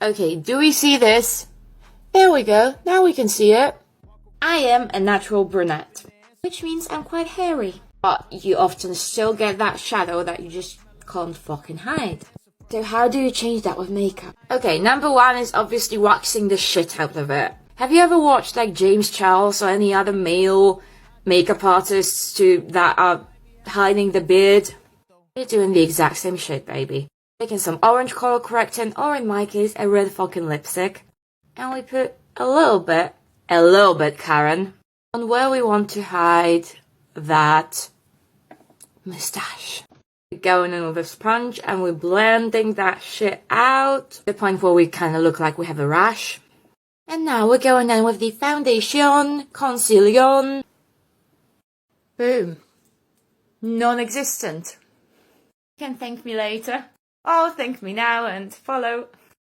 Okay, do we see this? There we go, now we can see it. I am a natural brunette, which means I'm quite hairy. But you often still get that shadow that you just can't fucking hide. So how do you change that with makeup? Okay, number one is obviously waxing the shit out of it. Have you ever watched like James Charles or any other male makeup artists that are hiding the beard? They're doing the exact same shit, baby. Taking some orange color correcting, or in my case, a red fucking lipstick. And we put a little bit, Karen, on where we want to hide that mustache. We're going in with a sponge and we're blending that shit out to the point where we kind of look like we have a rash. And now we're going in with the foundation, concealer. Boom. Non-existent. You can thank me later. Or thank me now and follow.